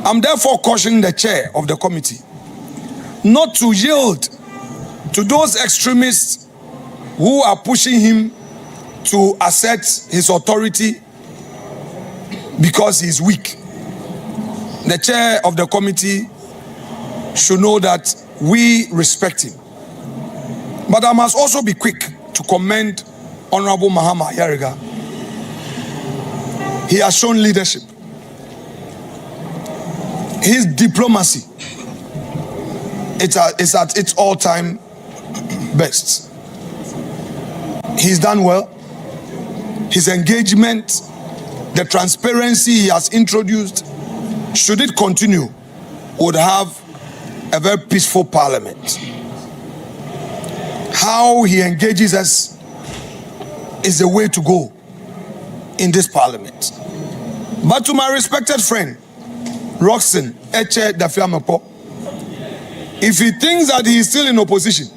I'm therefore cautioning the chair of the committee not to yield to those extremists who are pushing him to assert his authority because he's weak. The chair of the committee should know that we respect him. But I must also be quick to commend Honorable Mahama Yariga. He has shown leadership. His diplomacy is at its all-time best. He's done well. His engagement, the transparency he has introduced, should it continue, would have a very peaceful parliament. How he engages us is the way to go in this parliament. But to my respected friend, Roxanne Eche Dafiamepo, if he thinks that he is still in opposition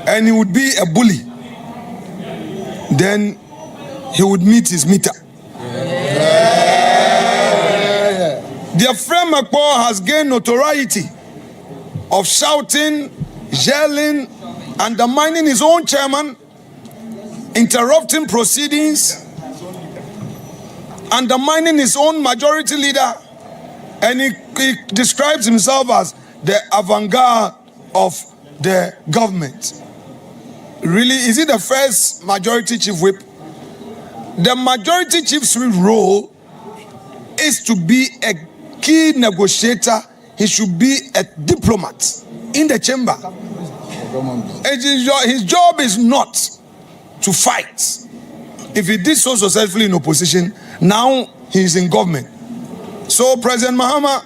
and he would be a bully, then he would meet his meter. Their friend Makpo has gained notoriety of shouting, yelling, undermining his own chairman, interrupting proceedings, undermining his own majority leader, and he describes himself as the avant-garde of the government. Really, is he the first majority chief whip? The majority chief's role is to be a key negotiator. He should be a diplomat in the chamber. His job is not to fight. If he did so successfully in opposition, now he is in government. So President Mahama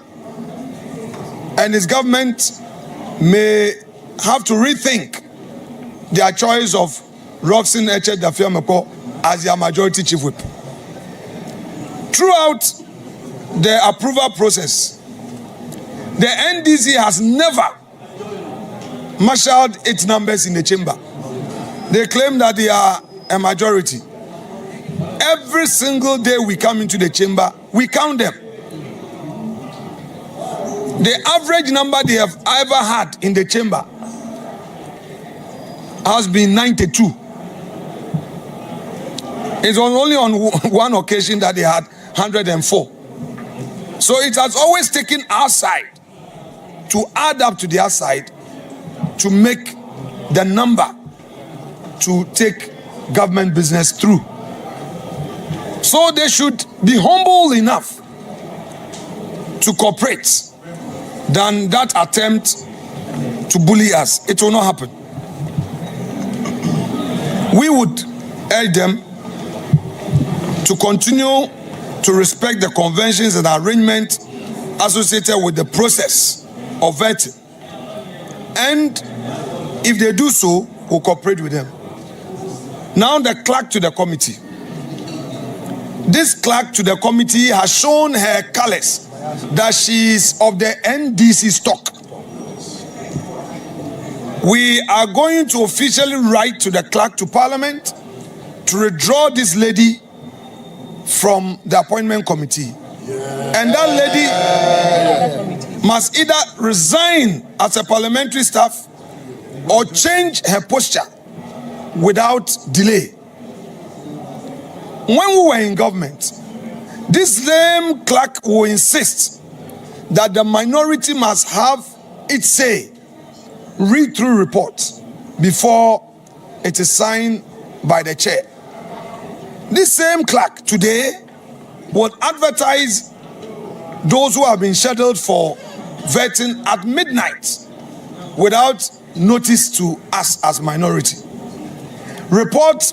and his government may have to rethink their choice of Roxanne Eche Dafiamepo as their majority chief whip. Throughout the approval process, the NDC has never marshaled its numbers in the chamber. They claim that they are a majority. Every single day we come into the chamber, we count them. The average number they have ever had in the chamber has been 92. It's only on one occasion that they had 104. So it has always taken our side to add up to their side to make the number to take government business through. So they should be humble enough to cooperate than that attempt to bully us. It will not happen. We would urge them to continue to respect the conventions and arrangements associated with the process of vetting. And if they do so, we'll cooperate with them. Now the clerk to the committee. This clerk to the committee has shown her colors that she is of the NDC stock. We are going to officially write to the clerk to Parliament to withdraw this lady from the appointment committee. And that lady must either resign as a parliamentary staff or change her posture without delay. When we were in government, this same clerk will insist that the minority must have its say, read through reports before it is signed by the chair. This same clerk today will advertise those who have been scheduled for vetting at midnight without notice to us as minority. Report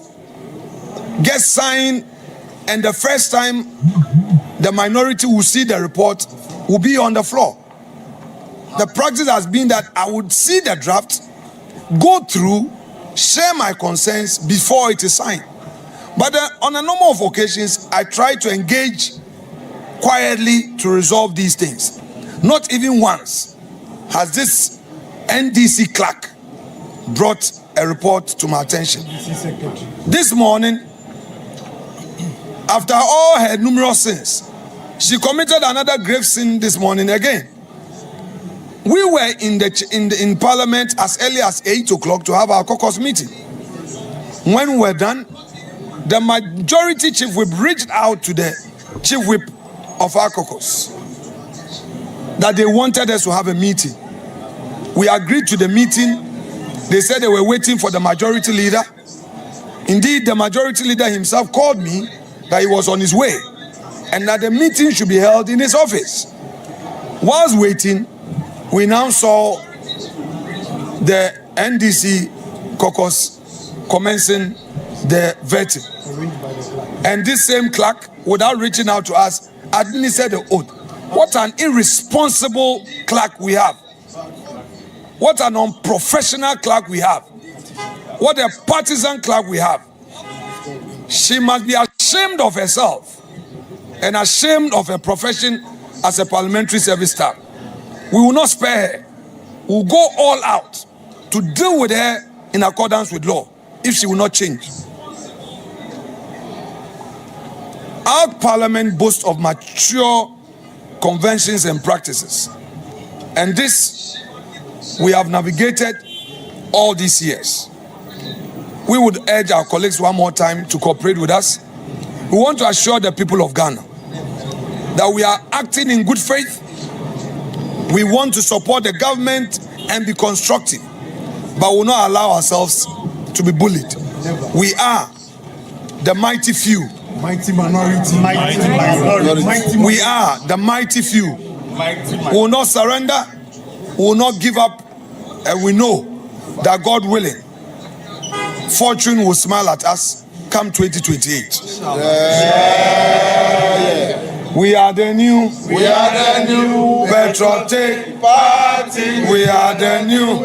gets signed, and the first time the minority will see the report will be on the floor. The practice has been that I would see the draft, go through, share my concerns before it is signed. But on a number of occasions, I try to engage quietly to resolve these things. Not even once has this NDC clerk brought a report to my attention. This morning, after all her numerous sins, She committed another grave sin this morning again. We were in Parliament as early as 8 o'clock to have our caucus meeting. When we were done, the majority chief whip reached out to the chief whip of our caucus that they wanted us to have a meeting. We agreed to the meeting. They said they were waiting for the majority leader. Indeed, the majority leader himself called me that he was on his way and that the meeting should be held in his office. Whilst waiting, we now saw the NDC caucus commencing the vetting. And this same clerk, without reaching out to us, administered the oath. What an irresponsible clerk we have. What an unprofessional clerk we have. What a partisan clerk we have. She must be ashamed of herself and ashamed of her profession as a parliamentary service staff. We will not spare her. We will go all out to deal with her in accordance with law if she will not change. Our parliament boasts of mature conventions and practices. And this we have navigated all these years. We would urge our colleagues one more time to cooperate with us. We want to assure the people of Ghana that we are acting in good faith. We want to support the government and be constructive, but will not allow ourselves to be bullied. We are the mighty few. Mighty minority. We are the mighty few. We will not surrender. We will not give up. And we know that God willing, fortune will smile at us come 2028. We are the new patriotic party. We are the new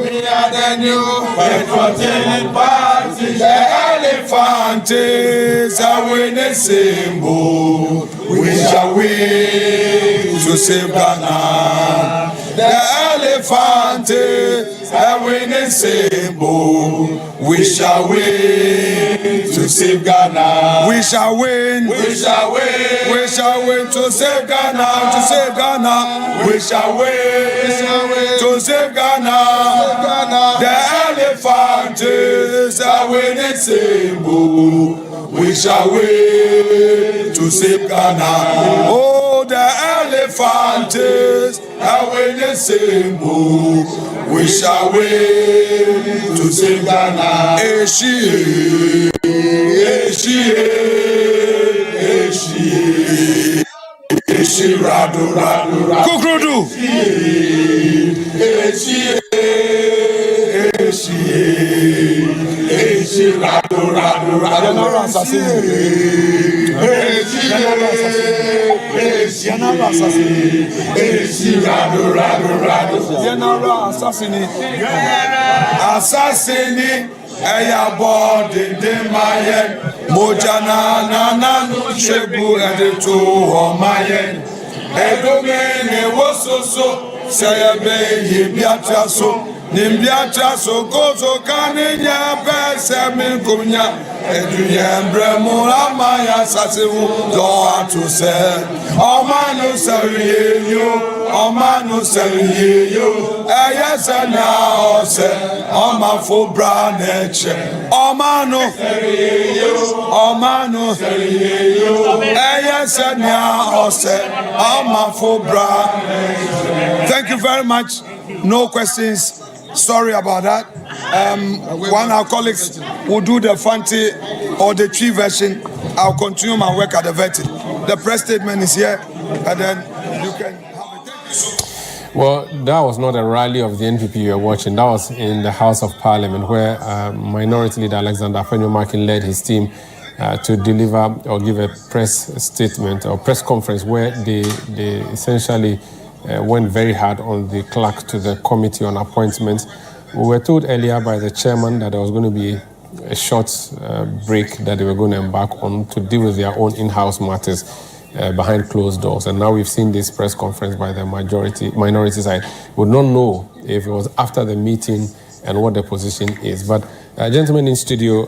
patriotic party. The elephant is a winning symbol. We shall win to save Ghana. The elephant is a winning symbol. We shall win to save Ghana. We shall win. We shall win. We shall win to save Ghana. To save Ghana. We shall win to save Ghana. The elephant is a winning symbol. We shall win to save Ghana. Oh, the elephant is a winning symbol. We shall win to save Ghana. Eshi, Eshi, Eshi, Eshi, Radu, Radu, Radu. Kukrudu. Eshi, Eshi, Eshi, Radu, Radu, Radu. Assassini, eya body de mayen, mojana nana shebu edetu homayen. Edome wososo, sayebe yebiatraso. Nimbiatraso gozo kaninya pese minkunya. Eduye bremu amaya sasewu do atuse. Omanu seriyo, omanu seriyo. Eyesena ose, omafo braneche. Omanu seriyo, omanu seriyo. Eyesena ose, omafo braneche. Thank you very much. No questions. Sorry about that. One of our colleagues will do the fancy or the tree version. I'll continue my work at the vetting. The press statement is here, and then you can have it. Well, that was not a rally of the NPP you were watching. That was in the House of Parliament, where Minority Leader Alexander Afenyo-Markin led his team to deliver or give a press statement or press conference where they essentially went very hard on the clerk to the Committee on Appointments. We were told earlier by the chairman that there was going to be a short break that they were going to embark on to deal with their own in-house matters behind closed doors. And now we've seen this press conference by the minority side. We don't know if it was after the meeting and what the position is. But gentlemen in studio,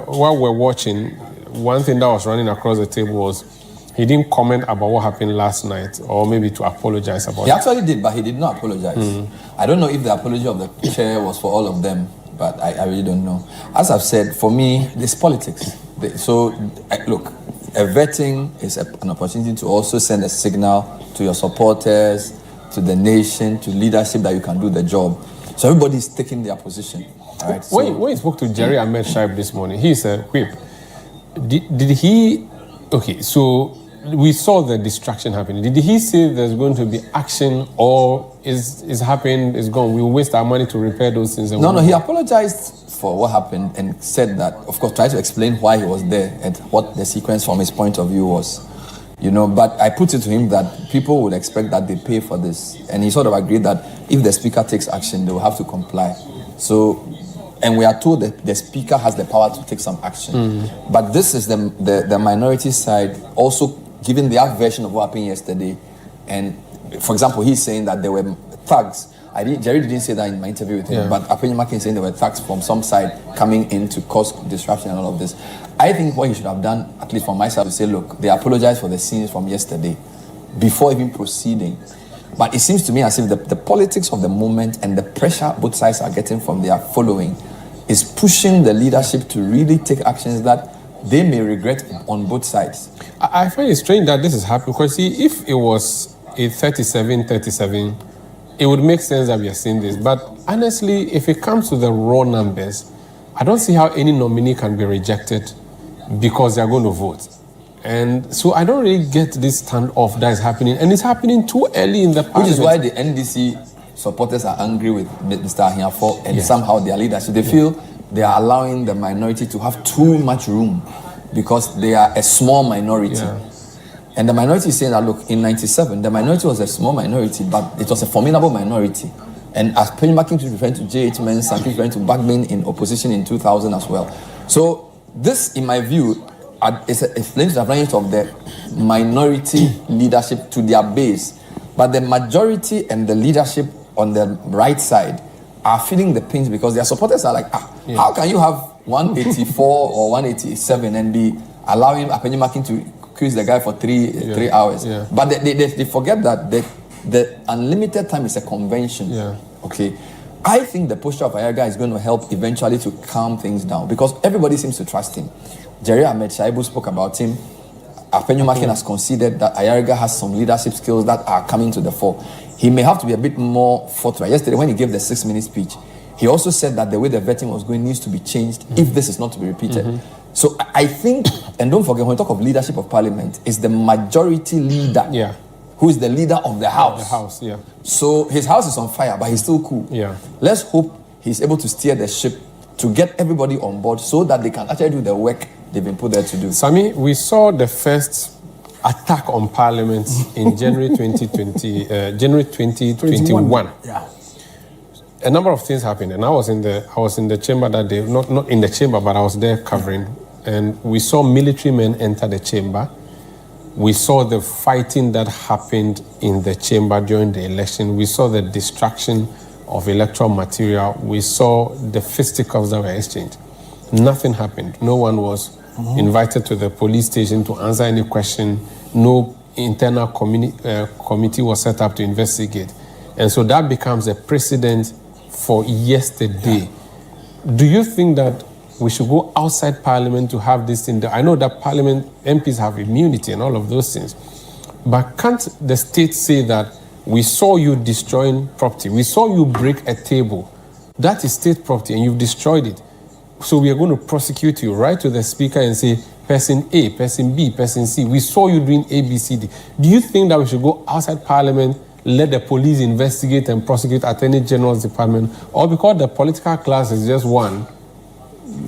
while we're watching, one thing that was running across the table was He didn't comment about what happened last night, or maybe to apologize about it. He actually did, but he did not apologize. I don't know if the apology of the chair was for all of them, but I really don't know. As I've said, for me, this politics. So, look, a vetting is an opportunity to also send a signal to your supporters, to the nation, to leadership that you can do the job. So everybody's taking their position. Right? When you spoke to Jerry Ahmed Shaib this morning, he said, "Whip, did he? Okay, so we saw the distraction happening. Did he say there's going to be action, or is happened? Is gone? We'll waste our money to repair those things." No. He apologized for what happened and said that, of course, try to explain why he was there and what the sequence from his point of view was. But I put it to him that people would expect that they pay for this. And he sort of agreed that if the speaker takes action, they will have to comply. So, and we are told that the speaker has the power to take some action. But this is the minority side also giving their version of what happened yesterday. And, for example, he's saying that there were thugs. Jerry didn't say that in my interview with him, but Afenyo-Markin saying there were thugs from some side coming in to cause disruption and all of this. I think what he should have done, at least from my side, to say, look, they apologized for the scenes from yesterday before even proceeding. But it seems to me as if the politics of the moment and the pressure both sides are getting from their following is pushing the leadership to really take actions that they may regret on both sides. I find it strange that this is happening, because see, if it was a 37-37, it would make sense that we are seeing this. But honestly, if it comes to the raw numbers, I don't see how any nominee can be rejected because they are going to vote. And so I don't really get this standoff that is happening. And it's happening too early in the parliament. Which is why the NDC supporters are angry with Mr. Ahiafo and somehow their leadership. They feel they are allowing the minority to have too much room because they are a small minority. Yeah. And the minority is saying that, look, in 97, the minority was a small minority, but it was a formidable minority. And as Afenyo-Markin is referring to J.H. Mensah, he's referring to Bagman in opposition in 2000 as well. So this, in my view, is a advantage of the minority leadership to their base. But the majority and the leadership on the right side are feeling the pinch because their supporters are like, how can you have 184 or 187 and be allowing Afenyo-Markin to accuse the guy for three hours? Yeah. But they forget that the unlimited time is a convention. Yeah. Okay. I think the posture of Ayarga is going to help eventually to calm things down because everybody seems to trust him. Jerry Ahmed Shaibu spoke about him. Afenyo-Markin has conceded that Ayarga has some leadership skills that are coming to the fore. He may have to be a bit more forthright. Yesterday, when he gave the 6-minute speech, he also said that the way the vetting was going needs to be changed if this is not to be repeated. So I think, and don't forget, when we talk of leadership of parliament, it's the majority leader who is the leader of the house. So his house is on fire, but he's still cool. Let's hope he's able to steer the ship to get everybody on board so that they can actually do the work they've been put there to do. Sami, we saw the first attack on Parliament in January 2021. A number of things happened, and I was in the chamber that day. Not in the chamber, but I was there covering. And we saw military men enter the chamber. We saw the fighting that happened in the chamber during the election. We saw the destruction of electoral material. We saw the fisticuffs that were exchanged. Nothing happened. No one was invited to the police station to answer any question. No internal committee was set up to investigate. And so that becomes a precedent for yesterday. Do you think that we should go outside Parliament to have this thing? I know that Parliament MPs have immunity and all of those things. But can't the state say that we saw you destroying property, we saw you break a table, that is state property and you've destroyed it, so we are going to prosecute you, write to the speaker and say, person A, person B, person C, we saw you doing A, B, C, D. Do you think that we should go outside Parliament, let the police investigate and prosecute Attorney General's department, or because the political class is just one,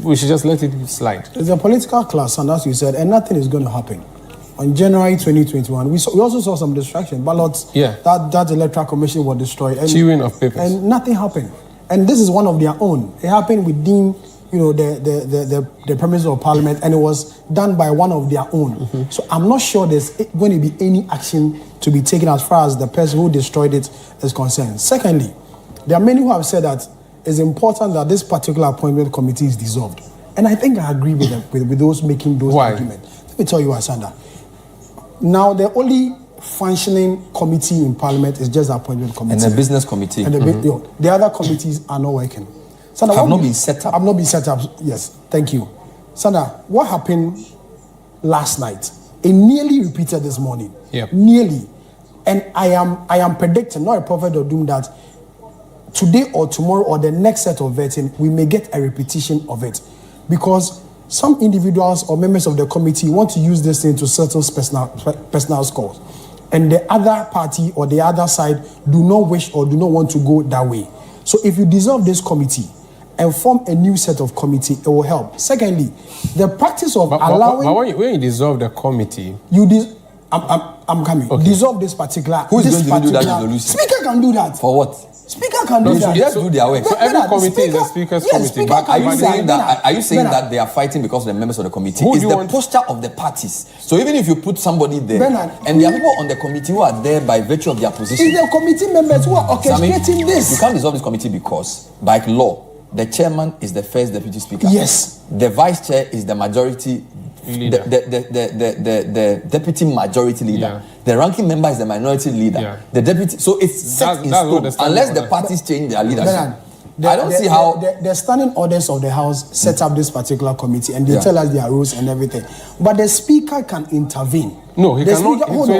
we should just let it slide? It's a political class, and as you said, and nothing is going to happen. On January 2021, we also saw some distraction. Ballots, that electoral commission was destroyed. Chewing of papers. And nothing happened. And this is one of their own. It happened within, the premises of Parliament, and it was done by one of their own. So I'm not sure there's going to be any action to be taken as far as the person who destroyed it is concerned. Secondly, there are many who have said that it's important that this particular appointment committee is dissolved. And I think I agree with them, with those making those arguments. Let me tell you, Asanda. Now the only functioning committee in Parliament is just the appointment committee. And the business committee. And the other committees are not working. Sandra, have not been set up. Have not been set up. Yes, thank you. Sandra, what happened last night? It nearly repeated this morning. Yep. Nearly. And I am predicting, not a prophet of doom, that today or tomorrow or the next set of vetting, we may get a repetition of it. Because some individuals or members of the committee want to use this thing to settle personal scores. And the other party or the other side do not wish or do not want to go that way. So if you dissolve this committee and form a new set of committee, it will help. Secondly, the practice of allowing... But when you dissolve the committee... I'm coming. Okay. Dissolve this particular... Who is going to do that resolution? Speaker can do that. For what? Speaker can do that. Just do their work. So every committee is a speaker's committee. But are you saying that they are fighting because of the members of the committee? It's the posture of the parties. So even if you put somebody there, and there are people on the committee who are there by virtue of their position. It's the committee members who are orchestrating this. You can't dissolve this committee because, by law, the chairman is the first deputy speaker. Yes. The vice chair is the majority leader. The deputy majority leader. Yeah. The ranking member is the minority leader. Yeah. The deputy. So it's set in stone unless the parties change their leadership. I don't see how the standing orders of the House set up this particular committee and they tell us their rules and everything. But the speaker can intervene. No, he cannot. Hold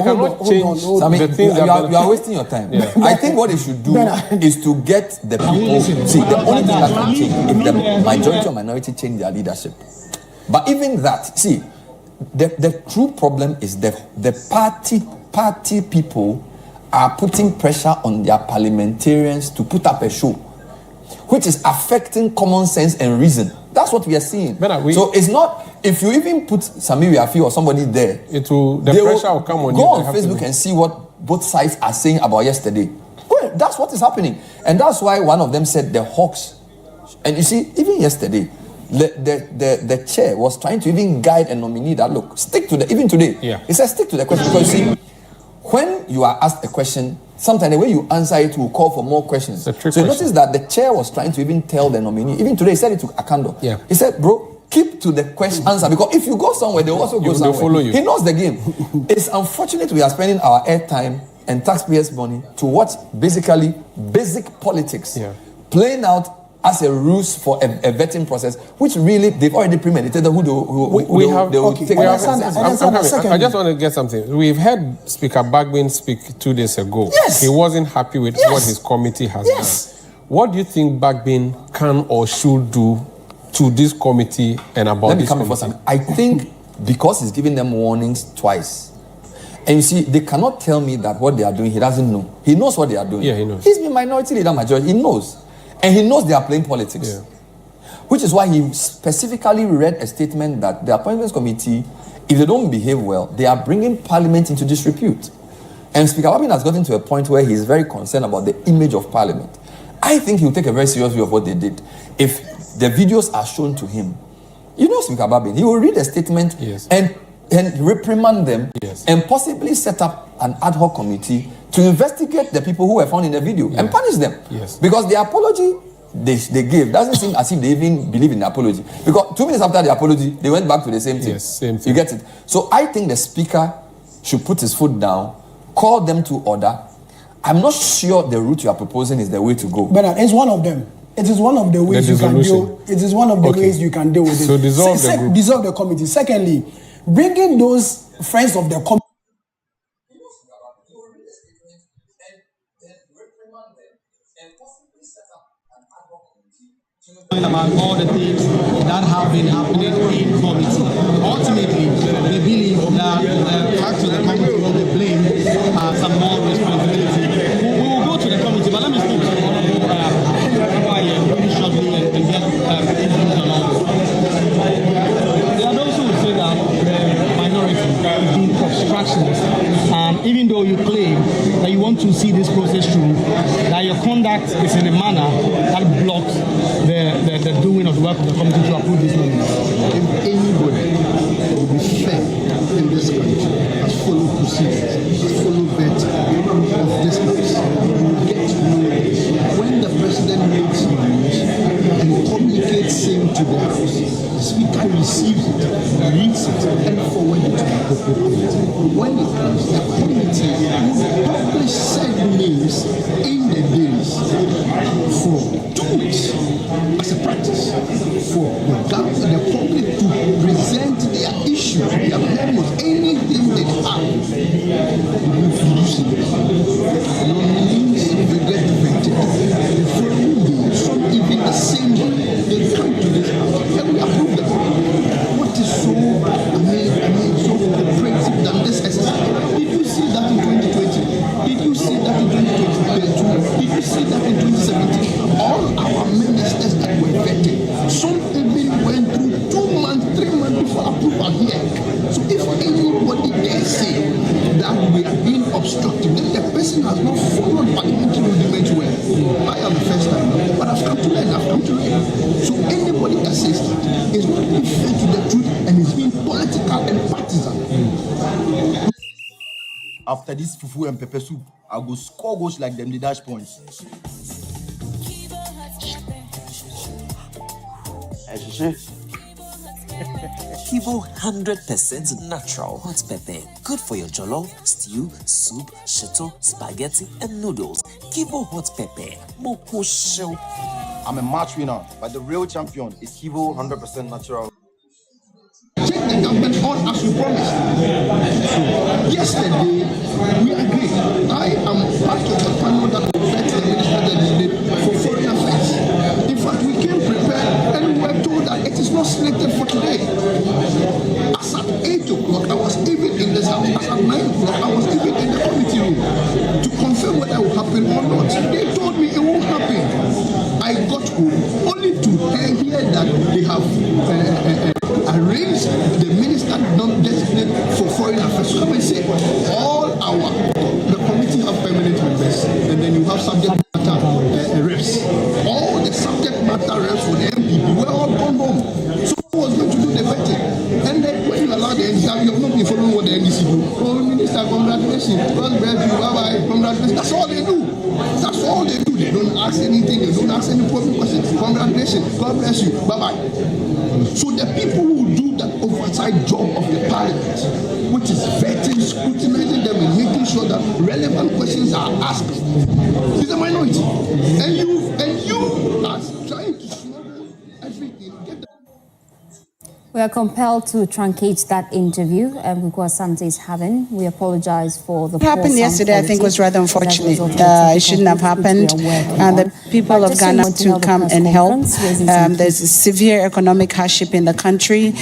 on. You are wasting your time. Yeah. I think what they should do is to get the people. See, the only thing that can change if the majority or minority change their leadership. But even that, see, the true problem is the party people are putting pressure on their parliamentarians to put up a show, which is affecting common sense and reason. That's what we are seeing. So it's not, if you even put Samiri Afi or somebody there, the pressure will come on you. Go on Facebook and see what both sides are saying about yesterday. Well, that's what is happening. And that's why one of them said the Hawks. And you see, even yesterday, the chair was trying to even guide a nominee that, look, stick to the, even today, he said stick to the question. Because you see, when you are asked a question, sometimes the way you answer it will call for more questions. So you notice that the chair was trying to even tell the nominee, even today he said it to Akando. Yeah. He said, bro, keep to the question answer, because if you go somewhere, they'll also go somewhere. Follow you. He knows the game. It's unfortunate we are spending our airtime and taxpayers' money to watch basically basic politics playing out as a ruse for a vetting process, which really they've already premeditated who they will take. I just want to get something. We've heard Speaker Bagbin speak 2 days ago. Yes. He wasn't happy with what his committee has done. What do you think Bagbin can or should do to this committee and about this committee? I think because he's giving them warnings twice. And you see, they cannot tell me that what they are doing, he doesn't know. He knows what they are doing. Yeah, he knows. He's been minority leader majority. He knows. And he knows they are playing politics. Yeah. Which is why he specifically read a statement that the appointments committee, if they don't behave well, they are bringing parliament into disrepute. And Speaker Bagbin has gotten to a point where he is very concerned about the image of parliament. I think he will take a very serious view of what they did. If the videos are shown to him, you know Speaker Bagbin, he will read a statement and reprimand them and possibly set up an ad hoc committee to investigate the people who were found in the video and punish them. Because the apology they gave doesn't seem as if they even believe in the apology. Because 2 minutes after the apology, they went back to the same thing. Same thing. You get it? So I think the speaker should put his foot down, call them to order. I'm not sure the route you are proposing is the way to go. But it's one of them. It is one of the ways you can deal. It is one of the ways you can deal with it. So dissolve the group. Dissolve the committee. Secondly, bringing those friends of the committee. About all the things that have been happening in committee. Ultimately, they believe that the facts of the committee will be blamed some more responsibility. We will go to the committee, but let me speak to really shortly and get things along. There are those who will say that the minority is being obstructionist. Even though you claim that you want to see this process through, that your conduct is in a manner that blocks the doing of the work of the committee to approve this nominee. If anybody will be fair in this country, has followed procedures, has followed vetting of this house, will get to know this. When the president makes news and communicates same to the house, the speaker receives it, reads it, and forwards it to the appropriate committee. When it names in the days for 2 weeks as a practice for the public to present their issues, their memos, anything they have. Your names will get vetted. The following day, some even the same day, they come to this house and we approve them. What is so so cooperative than this exercise? Did you see that in 2020? Did you see that in 2022? Did you see that in 2017? All our ministers that were vetted, some even went through 2 months, 3 months before approval here. So if anybody dare say that we are being obstructive, then the person has not followed parliamentary rudiments well. I am the first time, but I've come to learn. So anybody that says that is not being fair to the truth and is being political and partisan. After this fufu and pepper soup, I go score goals like them, the dash points. Kivo 100% natural hot pepper. Good for your jollof, stew, soup, shito, spaghetti, and noodles. Kivo hot pepper. Moko show. I'm a match winner, but the real champion is Kivo 100% natural. Take the government on as we promised. So, yesterday, we agreed. I am part of the panel that will vet the minister designate for foreign affairs. In fact, we came prepared and we were told that it is not selected for today. As at 8 o'clock, I was even in this house. As at 9 o'clock, I was even in the committee room to confirm whether it will happen or not. They told me it won't happen. I got home only to hear that they have arranged the minister non-designate for foreign affairs. Come and say the committee have permanent members, and then you have subject matter reps. All the subject matter reps for the MPP were all gone home. So who was going to do the vetting? And then when you allow the NDC, you have not been following what the NDC do. Oh, minister, congratulations. God bless you. Bye-bye. Congratulations. That's all they do. That's all they do. They don't ask anything. They don't ask any problem questions. Congratulations. God bless you. Bye-bye. So the people who do that oversight job of the parliament, which is vetting, scrutinizing them, and making sure that relevant questions are asked, is a minority. And you are trying to smuggle everything. We are compelled to truncate that interview because Sante is having. We apologize for the What happened yesterday, I think, was rather unfortunate. It shouldn't have happened. And the people of Ghana to come and help. There's a severe economic hardship in the country.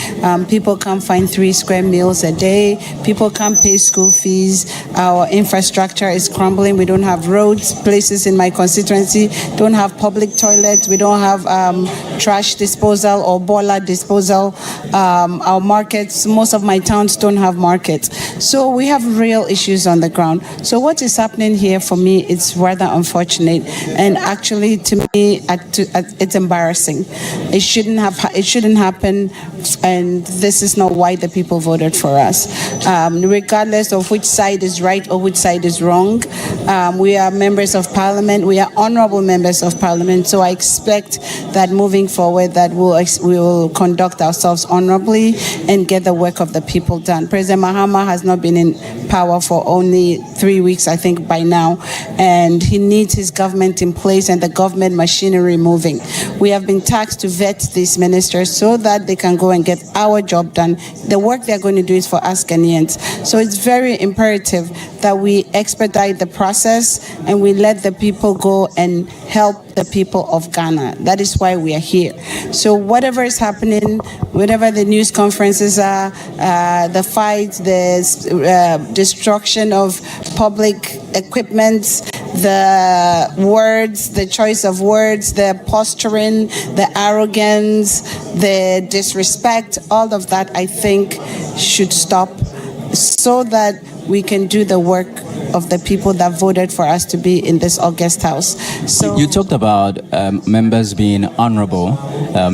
People can't find 3 square meals a day. People can't pay school fees. Our infrastructure is crumbling. We don't have roads. Places in my constituency don't have public toilets. We don't have trash disposal or boiler disposal. Our markets, most of my towns don't have markets. So we have real issues on the ground. So what is happening here for me, it's rather unfortunate. And actually, to me, it's embarrassing. It shouldn't happen. And this is not why the people voted for us. Regardless of which side is right or which side is wrong, we are members of parliament. We are honorable members of parliament. So I expect that moving forward, that we will conduct ourselves honorably and get the work of the people done. President Mahama has not been in power for only 3 weeks, I think, by now, and he needs his government in place and the government machinery moving. We have been tasked to vet these ministers so that they can go and get our job done. The work they're going to do is for us Ghanaians. So it's very imperative that we expedite the process and we let the people go and help the people of Ghana. That is why we are here. So whatever is happening, whatever the news conferences are, the fights, the destruction of public equipment, the words, the choice of words, the posturing, the arrogance, the disrespect, all of that I think should stop so that we can do the work of the people that voted for us to be in this august house. So you talked about members being honorable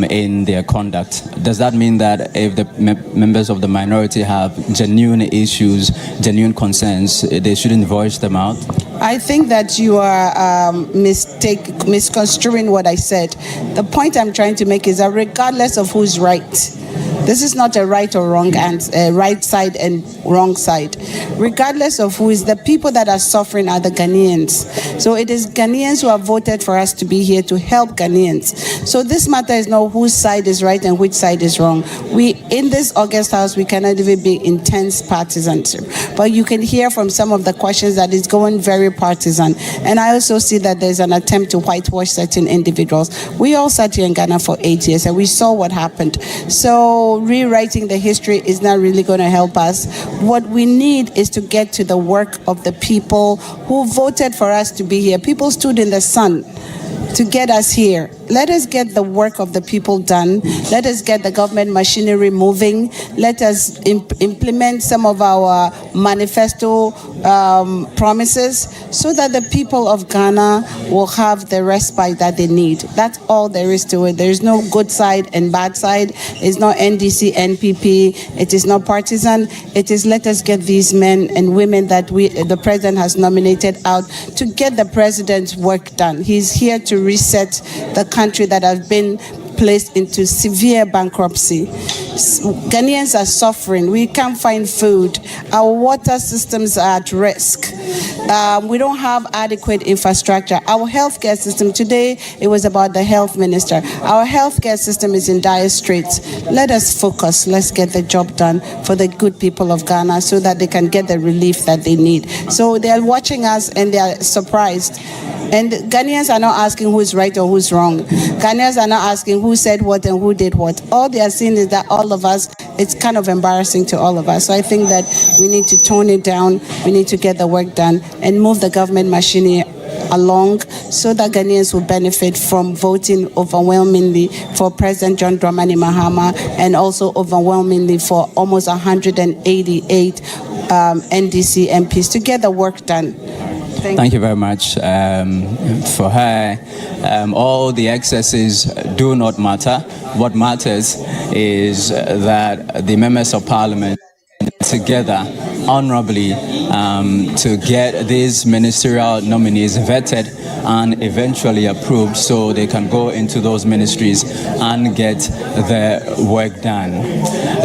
in their conduct. Does that mean that if the members of the minority have genuine issues, genuine concerns, they shouldn't voice them out? I think that you are misconstruing what I said. The point I'm trying to make is that regardless of who's right, this is not a right or wrong and right side and wrong side. Regardless of who is, the people that are suffering are the Ghanaians. So it is Ghanaians who have voted for us to be here to help Ghanaians. So this matter is not whose side is right and which side is wrong. We, in this August House, we cannot even be intense partisanship. But you can hear from some of the questions that it's going very partisan. And I also see that there's an attempt to whitewash certain individuals. We all sat here in Ghana for 8 years and we saw what happened. So rewriting the history is not really going to help us. What we need is to get to the work of the people who voted for us to be here. People stood in the sun to get us here. Let us get the work of the people done. Let us get the government machinery moving. Let us implement some of our manifesto promises so that the people of Ghana will have the respite that they need. That's all there is to it. There is no good side and bad side. It's not NDC, NPP. It is not partisan. It is let us get these men and women that the president has nominated out to get the president's work done. He's here to reset the country that has been placed into severe bankruptcy. Ghanaians are suffering. We can't find food. Our water systems are at risk. We don't have adequate infrastructure. Our healthcare system, today it was about the health minister. Our healthcare system is in dire straits. Let us focus. Let's get the job done for the good people of Ghana so that they can get the relief that they need. So they are watching us and they are surprised. And Ghanaians are not asking who's right or who's wrong. Ghanaians are not asking who said what and who did what. All they are seeing is that all of us, it's kind of embarrassing to all of us. So I think that we need to tone it down. We need to get the work done and move the government machinery along so that Ghanaians will benefit from voting overwhelmingly for President John Dramani Mahama and also overwhelmingly for almost 188 NDC MPs to get the work done. Thank you very much. For her, all the excesses do not matter. What matters is that the members of parliament together honorably to get these ministerial nominees vetted and eventually approved so they can go into those ministries and get the work done.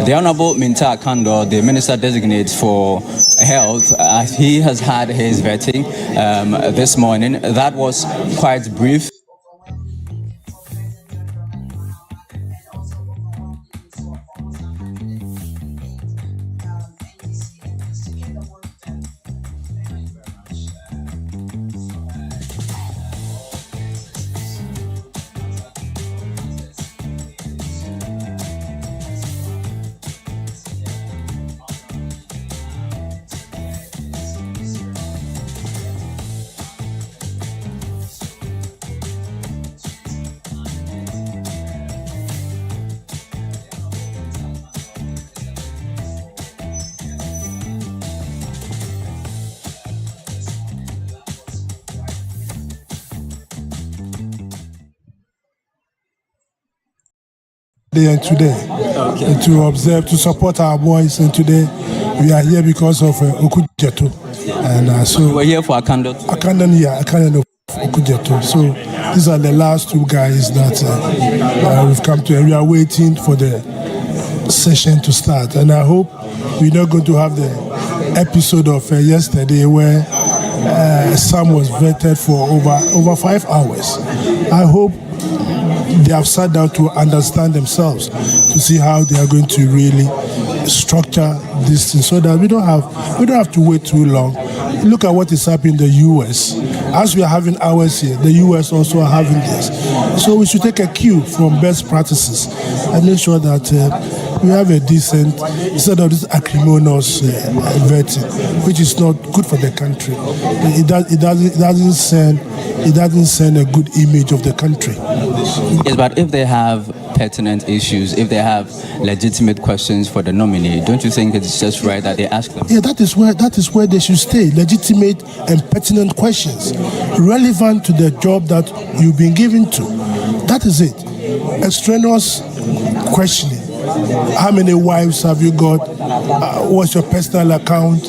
The Honorable Minta Akando, the Minister Designate for Health, he has had his vetting this morning. That was quite brief. And today to observe, to support our boys, and today we are here because of Okudzeto, and so we're here for Akando. Akando of Okudzeto. So these are the last two guys that we've come to, and we are waiting for the session to start. And I hope we're not going to have the episode of yesterday where Sam was vetted for over 5 hours. I hope they have sat down to understand themselves, to see how they are going to really structure this thing, so that we don't have to wait too long. Look at what is happening in the U.S. As we are having ours here, the U.S. also are having this. So we should take a cue from best practices and make sure that we have a decent, instead of this acrimonious vetting, which is not good for the country. It doesn't send a good image of the country. Yes, but if they have pertinent issues, if they have legitimate questions for the nominee, don't you think it's just right that they ask them? Yeah, that is where they should stay. Legitimate and pertinent questions relevant to the job that you've been given to. That is it. Extraneous questioning. How many wives have you got? What's your personal account?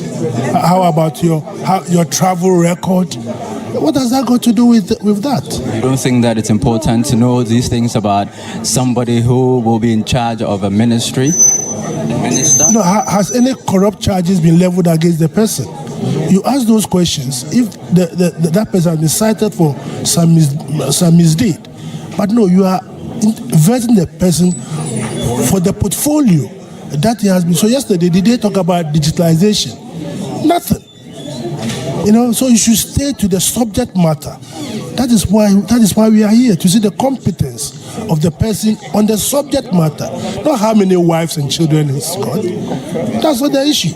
How about your travel record? What has that got to do with that? You don't think that it's important to know these things about somebody who will be in charge of a ministry? Minister? No, has any corrupt charges been leveled against the person? You ask those questions if that person has been cited for some misdeed. But no, you are vetting the person for the portfolio that he has been. So yesterday, did they talk about digitalization? Nothing. So you should stay to the subject matter. That is why we are here, to see the competence of the person on the subject matter, not how many wives and children he's got. That's not the issue.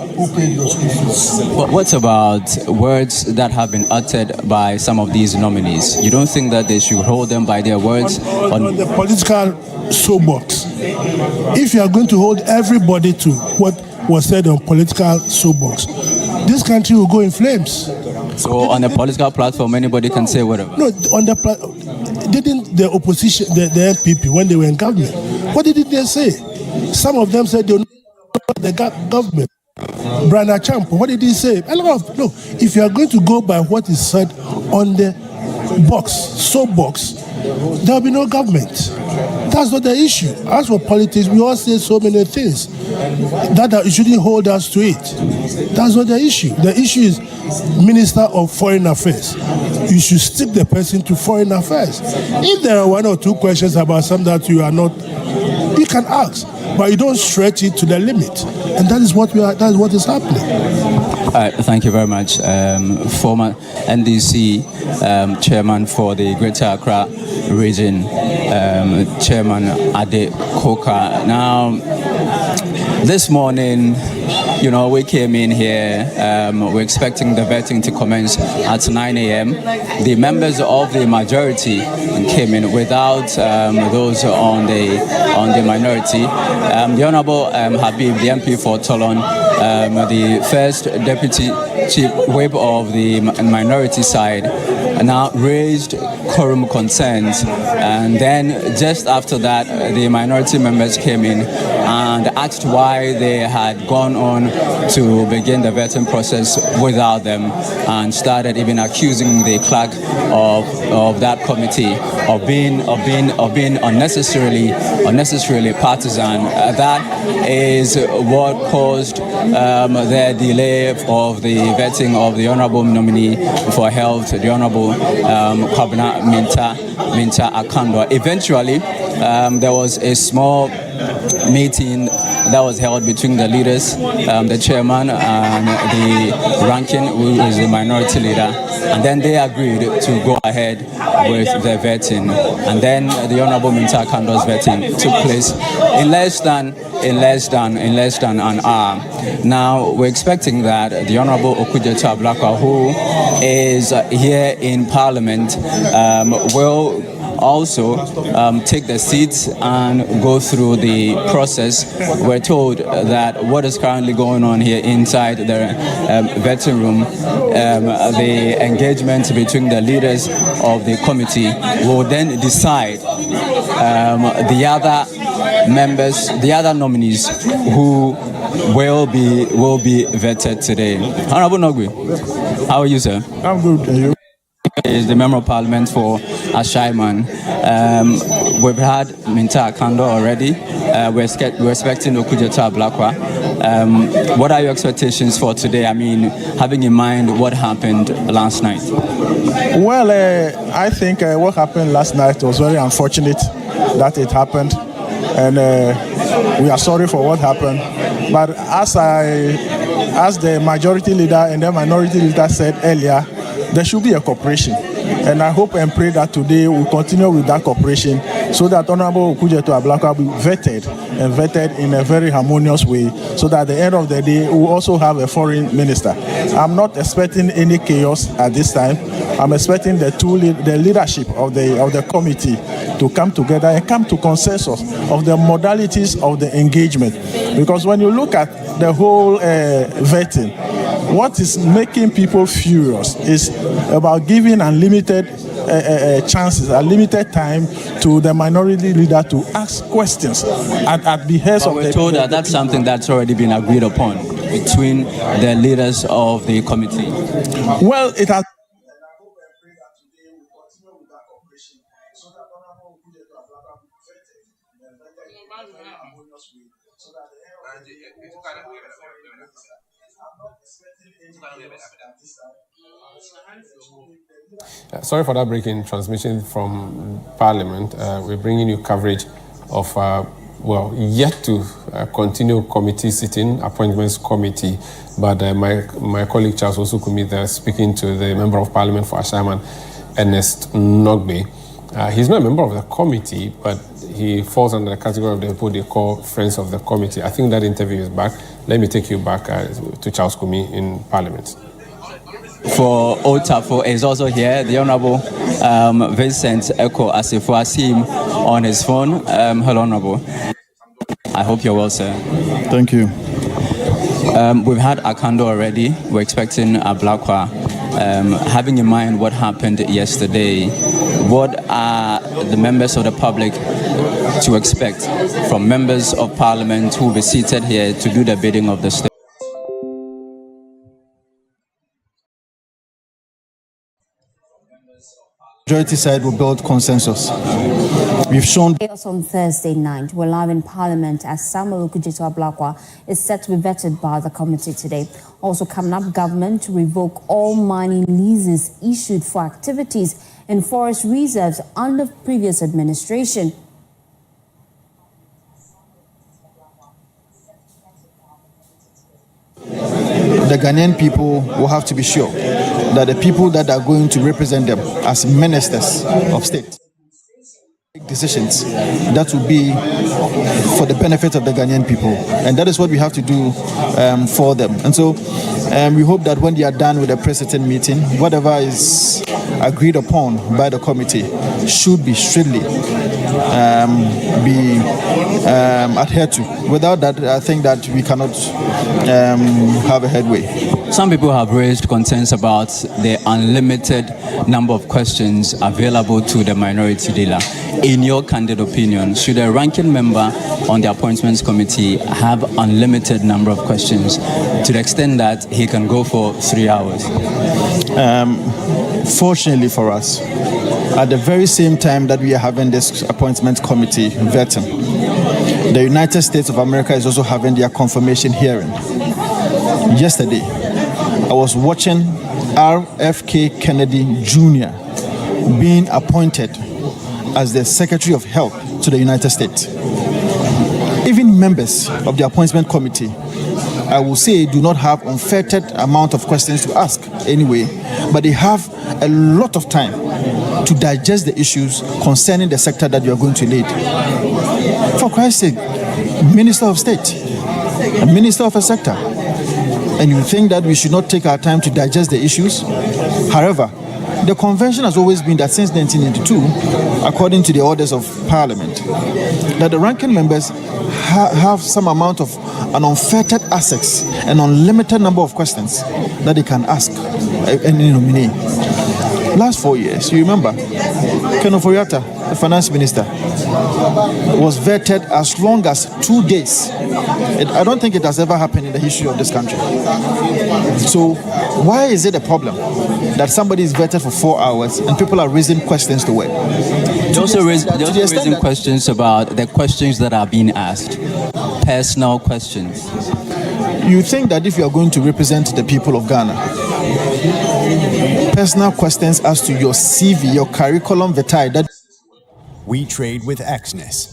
But what about words that have been uttered by some of these nominees? You don't think that they should hold them by their words? On the political soapbox, if you are going to hold everybody to what was said on political soapbox, this country will go in flames. So on a political platform, anybody can say whatever? No, didn't the opposition, the NPP, when they were in government, what did they say? Some of them said they were not the government. Brana Champo, what did he say? No, if you are going to go by what is said on the soapbox, there will be no government. That's not the issue. As for politics, we all say so many things that you shouldn't hold us to it. That's not the issue. The issue is Minister of Foreign Affairs. You should stick the person to Foreign Affairs. If there are one or two questions about something that you are not, you can ask, but you don't stretch it to the limit. And that is what is happening. All right, thank you very much. Former NDC chairman for the Greater Accra region, Chairman Ade Koka. Now, this morning, we came in here, we're expecting the vetting to commence at 9 a.m. The members of the majority came in without those on the minority. The Honorable Habib, the MP for Tolon, the first Deputy Chief Whip of the minority side, now raised quorum concerns, and then just after that the minority members came in and asked why they had gone on to begin the vetting process without them, and started even accusing the clerk of that committee of being unnecessarily partisan. That is what caused the delay of the vetting of the honorable nominee for health, the honorable Kwamena Minta Akandwa. Eventually, there was a small meeting that was held between the leaders, the chairman and the ranking, who is the minority leader, and then they agreed to go ahead with the vetting, and then the honorable Minta Akandwa's vetting took place in less than an hour. Now we're expecting that the honorable Okudzeto Ablakwa, who is here in Parliament, will also take the seats and go through the process. We're told that what is currently going on here inside the vetting room, the engagement between the leaders of the committee will then decide the other members, the other nominees who will be vetted today. Honorable Nogwe, how are you, sir? I'm good. And you? Is the Member of Parliament for Ashaiman. We've had Minta Akandwa already. We're expecting Okudzeto Ablakwa. What are your expectations for today? I mean, having in mind what happened last night. Well, I think what happened last night was very unfortunate that it happened, and we are sorry for what happened. But as the majority leader and the minority leader said earlier, there should be a cooperation, and I hope and pray that today we'll continue with that cooperation so that Honorable Okudzeto Ablakwa will be vetted in a very harmonious way, so that at the end of the day we'll also have a foreign minister. I'm not expecting any chaos at this time. I'm expecting the leadership of the committee to come together and come to consensus of the modalities of the engagement, because when you look at the whole vetting, what is making people furious is about giving unlimited chances, unlimited time to the minority leader to ask questions at behest of the people. We're told that that's something that's already been agreed upon between the leaders of the committee. Well, it has continue with that cooperation so that Honorable Okudzeto Ablakwa will be vetted in a very harmonious way so that the end of the day we will also have a foreign minister. I'm not expecting any chaos at this time. Sorry for that break in transmission from Parliament. We're bringing you coverage of, yet to continue committee sitting, appointments committee, but my colleague Charles Osukumi there speaking to the Member of Parliament for Ashaman, Ernest Nogbe. He's not a member of the committee, but he falls under the category of the people they call friends of the committee. I think that interview is back. Let me take you back to Charles Kumi in Parliament. For Otafo is also here, the Honorable Vincent Eko Asifo. I see him on his phone. Hello, Honorable. I hope you're well, sir. Thank you. We've had Akando already. We're expecting Ablakwa. Having in mind what happened yesterday, what are the members of the public to expect from members of Parliament who will be seated here to do the bidding of the state? Majority side will build consensus. We've shown Chaos on Thursday night. We're live in Parliament as Samuel Okudzeto Ablakwa is set to be vetted by the committee today. Also coming up, government to revoke all mining leases issued for activities in forest reserves under previous administration. the Ghanaian people will have to be sure that the people that are going to represent them as ministers of state make decisions that will be for the benefit of the Ghanaian people, and that is what we have to do for them. And so we hope that when they are done with the pre-sitting meeting, whatever is agreed upon by the committee should be strictly adhered to. Without that, I think that we cannot have a headway. Some people have raised concerns about the unlimited number of questions available to the minority leader. In your candid opinion, should a ranking member on the appointments committee have unlimited number of questions to the extent that he can go for 3 hours? Fortunately for us, at the very same time that we are having this appointment committee vetting, the United States of America is also having their confirmation hearing. Yesterday, I was watching RFK Kennedy Jr. being appointed as the Secretary of Health to the United States. Even members of the appointment committee, I will say, do not have unfettered amount of questions to ask anyway, but they have a lot of time to digest the issues concerning the sector that you are going to lead. For Christ's sake, Minister of State, a Minister of a sector, and you think that we should not take our time to digest the issues? However, the convention has always been that since 1992, according to the orders of Parliament, that the ranking members have some amount of an unfettered access, an unlimited number of questions that they can ask any nominee. Last 4 years, you remember, Ken Ofori-Atta, the finance minister, was vetted as long as 2 days. I don't think it has ever happened in the history of this country. So why is it a problem that somebody is vetted for 4 hours and people are raising questions to it? They're also raising questions about the questions that are being asked, personal questions. You think that if you are going to represent the people of Ghana, personal questions as to your CV, your curriculum vitae, that we trade with Exness.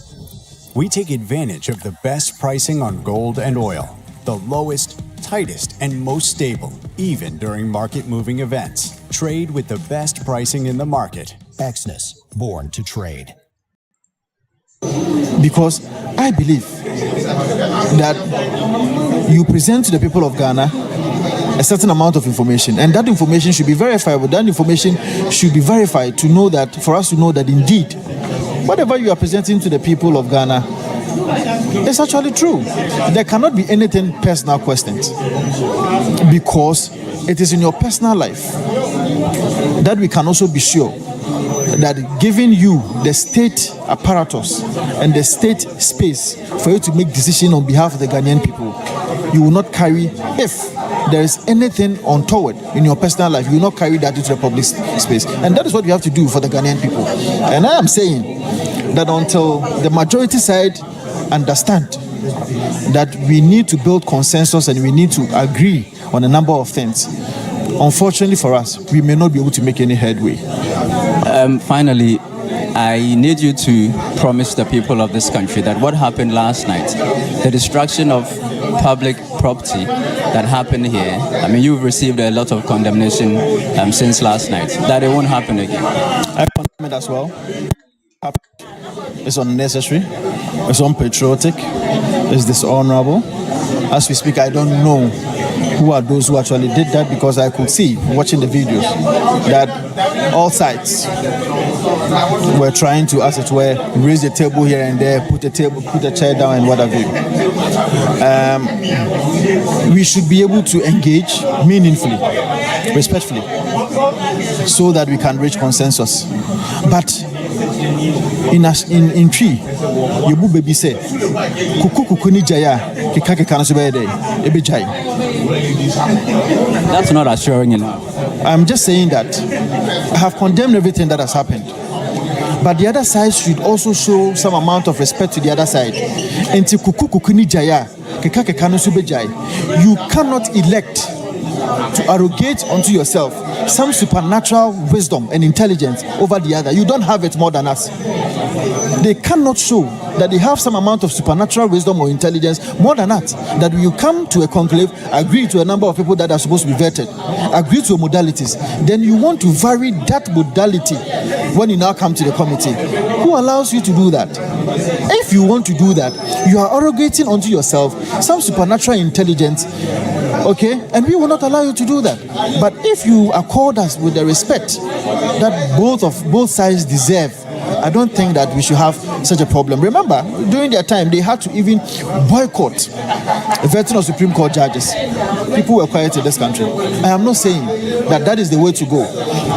We take advantage of the best pricing on gold and oil, the lowest, tightest, and most stable, even during market-moving events. Trade with the best pricing in the market. Exness, born to trade. Because I believe that you present to the people of Ghana a certain amount of information, and that information should be verifiable. That information should be verified to know that, for us to know that indeed, whatever you are presenting to the people of Ghana is actually true. There cannot be anything personal questions, because it is in your personal life that we can also be sure that giving you the state apparatus and the state space for you to make decisions on behalf of the Ghanaian people, you will not carry, if there is anything untoward in your personal life, you will not carry that into the public space. And that is what we have to do for the Ghanaian people. And I am saying that until the majority side understand that we need to build consensus and we need to agree on a number of things, unfortunately for us, we may not be able to make any headway. Finally, I need you to promise the people of this country that what happened last night, the destruction of public property that happened here, I mean, you've received a lot of condemnation since last night, that it won't happen again. I condemn it as well. It's unnecessary, it's unpatriotic, it's dishonorable. As we speak, I don't know who are those who actually did that, because I could see, watching the videos, that all sides were trying to, as it were, raise the table here and there, put a chair down and what have you. We should be able to engage meaningfully, respectfully, so that we can reach consensus. But in tree, you baby say, kuku ni jaya, kikake kanasubede, ebijai. That's not assuring enough. I'm just saying that I have condemned everything that has happened. But the other side should also show some amount of respect to the other side. You cannot elect to arrogate unto yourself some supernatural wisdom and intelligence over the other. You don't have it more than us. They cannot show that they have some amount of supernatural wisdom or intelligence more than us. That you come to a conclave, agree to a number of people that are supposed to be vetted, agree to modalities, then you want to vary that modality when you now come to the committee. Who allows you to do that? If you want to do that, you are arrogating unto yourself some supernatural intelligence, okay? And we will not allow you to do that. But if you accord us with the respect that both sides deserve, I don't think that we should have such a problem. Remember, during their time, they had to even boycott a vetting of Supreme Court judges. People were quiet in this country. I am not saying that that is the way to go.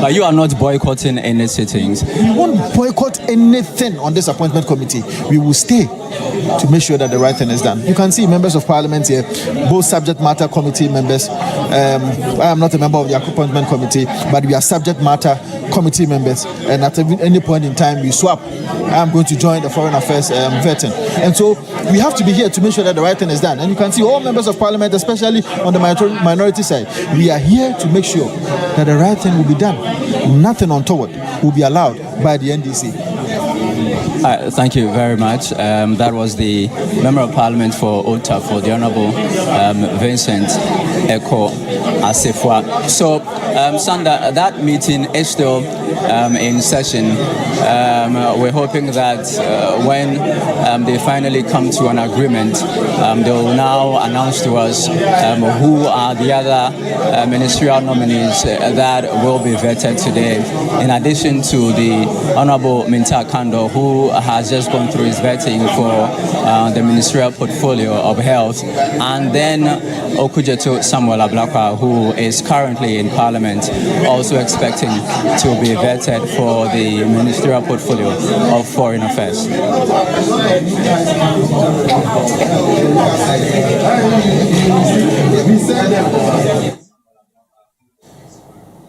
But you are not boycotting any sittings. We won't boycott anything on this appointment committee. We will stay to make sure that the right thing is done. You can see members of parliament here, both subject matter committee members. I am not a member of the appointment committee, but we are subject matter committee members. And at any point in time, we swap. I am going to join the foreign affairs vetting. And so we have to be here to make sure that the right thing is done. And you can see all members of parliament, especially on the minority side, we are here to make sure that the right thing will be done. Nothing untoward will be allowed by the NDC. Thank you very much. That was the Member of Parliament for Ota, for the Honourable Vincent Eko Asifwa. So, Sanda, that meeting is still in session. We're hoping that when they finally come to an agreement, they will now announce to us who are the other ministerial nominees that will be vetted today, in addition to the Honourable Minta Kando, who has just gone through his vetting for the ministerial portfolio of health, and then Okudzeto Samuel Ablakwa, who is currently in Parliament, also expecting to be vetted for the ministerial portfolio of foreign affairs.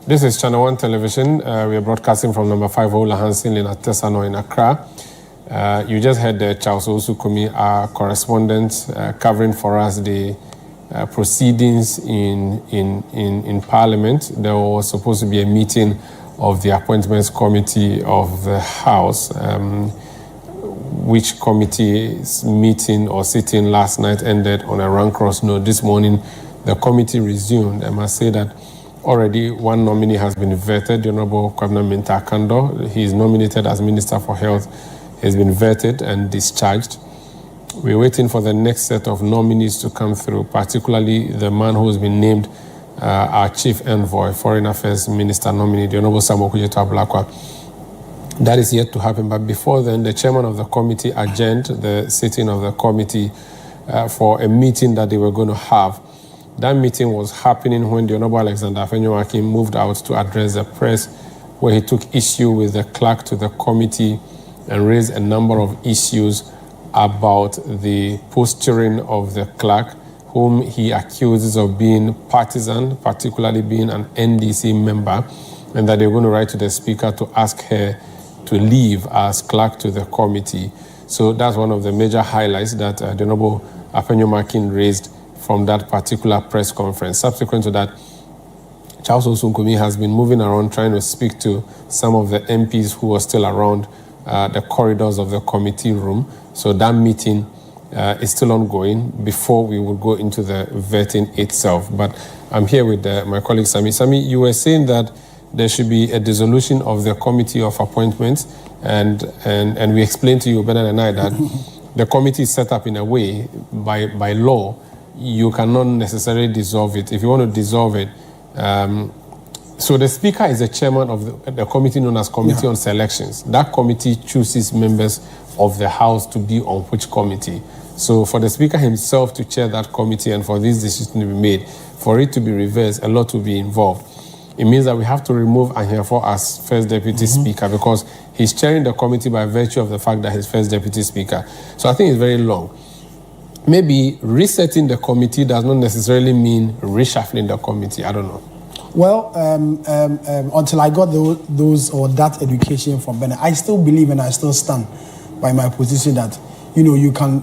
This is Channel 1 Television. We are broadcasting from number 50 Lahansin Lane at Tesano in Accra. You just heard Charles Osukumi, our correspondent, covering for us the proceedings in Parliament. There was supposed to be a meeting of the Appointments Committee of the House, which committee's meeting or sitting last night ended on a rank-cross note. This morning, the committee resumed. I must say that already one nominee has been vetted, the Honourable Kwamena. He is nominated as Minister for Health. He has been vetted and discharged. We're waiting for the next set of nominees to come through, particularly the man who has been named our Chief Envoy, Foreign Affairs Minister nominee, the Honourable Okudzeto Ablakwa. That is yet to happen, but before then, the chairman of the committee adjourned the sitting of the committee for a meeting that they were going to have. That meeting was happening when the Honourable Afenyo-Markin moved out to address the press, where he took issue with the clerk to the committee and raised a number of issues about the posturing of the clerk, who whom he accuses of being partisan, particularly being an NDC member, and that they're going to write to the Speaker to ask her to leave as clerk to the committee. So that's one of the major highlights that the Honorable Afenyo-Markin raised from that particular press conference. Subsequent to that, Charles Osunkumi has been moving around trying to speak to some of the MPs who are still around the corridors of the committee room. So that meeting is still ongoing before we will go into the vetting itself. But I'm here with my colleague Sami. Sami, you were saying that there should be a dissolution of the committee of appointments, and we explained to you, Bernard and I, that the committee is set up in a way by law. You cannot necessarily dissolve it. If you want to dissolve it, so the Speaker is the chairman of the committee known as Committee on Selections. That committee chooses members of the House to be on which committee. So for the Speaker himself to chair that committee and for this decision to be made, for it to be reversed, a lot will be involved. It means that we have to remove Ahiafo as First Deputy Speaker because he's chairing the committee by virtue of the fact that he's First Deputy Speaker. So I think it's very long. Maybe resetting the committee does not necessarily mean reshuffling the committee. I don't know. Well, until I got those or that education from Bennett, I still believe and I still stand by my position that,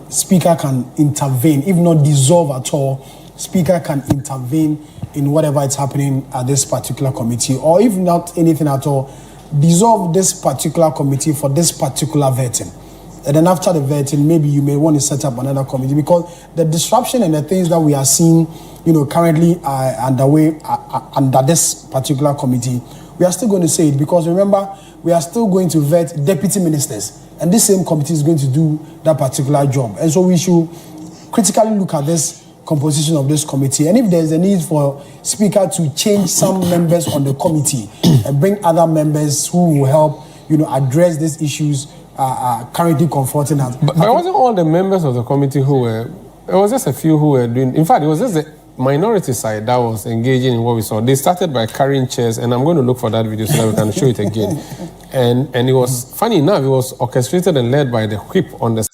Speaker can intervene, if not dissolve at all. Speaker can intervene in whatever is happening at this particular committee, or if not anything at all, dissolve this particular committee for this particular vetting. And then after the vetting, maybe you may want to set up another committee, because the disruption and the things that we are seeing, currently underway under this particular committee, we are still going to say it, because remember, we are still going to vet deputy ministers, and this same committee is going to do that particular job. And so we should critically look at this composition of this committee, and if there's a need for Speaker to change some members on the committee and bring other members who will help, address these issues currently confronting us. But it wasn't all the members of the committee who were. It was just a few who were doing. In fact, it was just the minority side that was engaging in what we saw. They started by carrying chairs, and I'm going to look for that video so that we can show it again. And it was funny enough. It was orchestrated and led by the whip on the.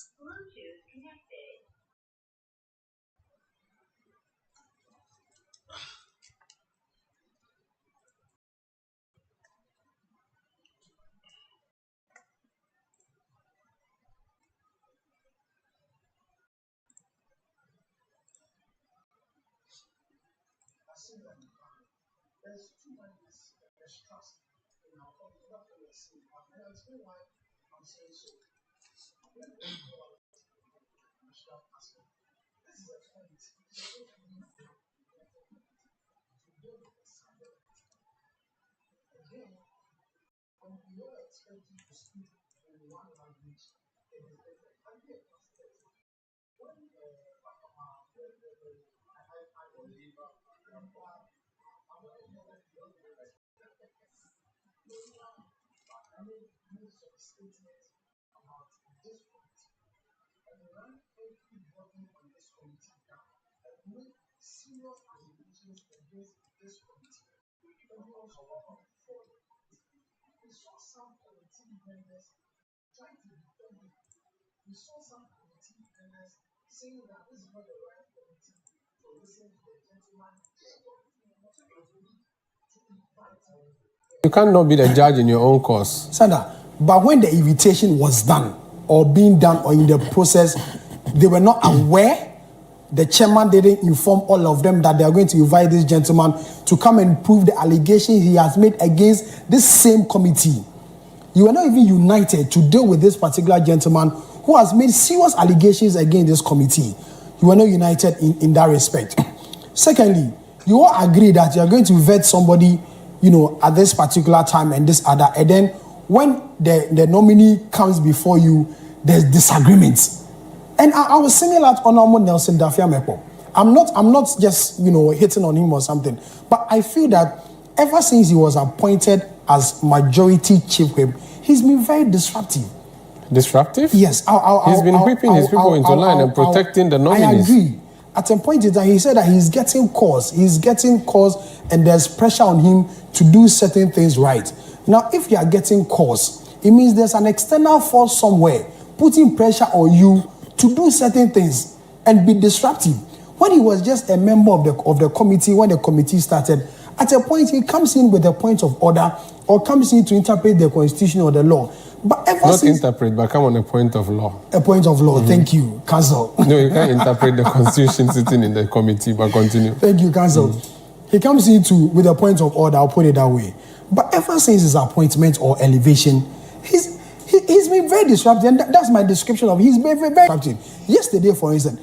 You cannot be the judge in your own cause. Sandra, but when the invitation was done or being done or in the process, they were not aware. The chairman didn't inform all of them that they are going to invite this gentleman to come and prove the allegations he has made against this same committee. You were not even united to deal with this particular gentleman who has made serious allegations against this committee. You were not united in that respect. Secondly, you all agree that you are going to vet somebody, at this particular time and this other, and then when the nominee comes before you, there's disagreements. And I was similar to Honorable Nelson Dafia-Mepo. I'm not just hitting on him or something, but I feel that ever since he was appointed as majority chief whip, he's been very disruptive. Disruptive? Yes. He's been whipping his people into line and protecting the nominees. I agree. At a point in time, he said that he's getting calls, and there's pressure on him to do certain things right. Now, if you are getting calls, it means there's an external force somewhere putting pressure on you to do certain things and be disruptive. When he was just a member of the committee, when the committee started, at a point he comes in with a point of order or comes in to interpret the constitution or the law. But not interpret, but come on a point of law. A point of law. Thank you, Council. No, you can't interpret the constitution sitting in the committee, but continue. Thank you, Council. He comes in with a point of order, I'll put it that way. But ever since his appointment or elevation, he's been very disruptive, and that's my description of him. He's been very disruptive. Yesterday, for instance,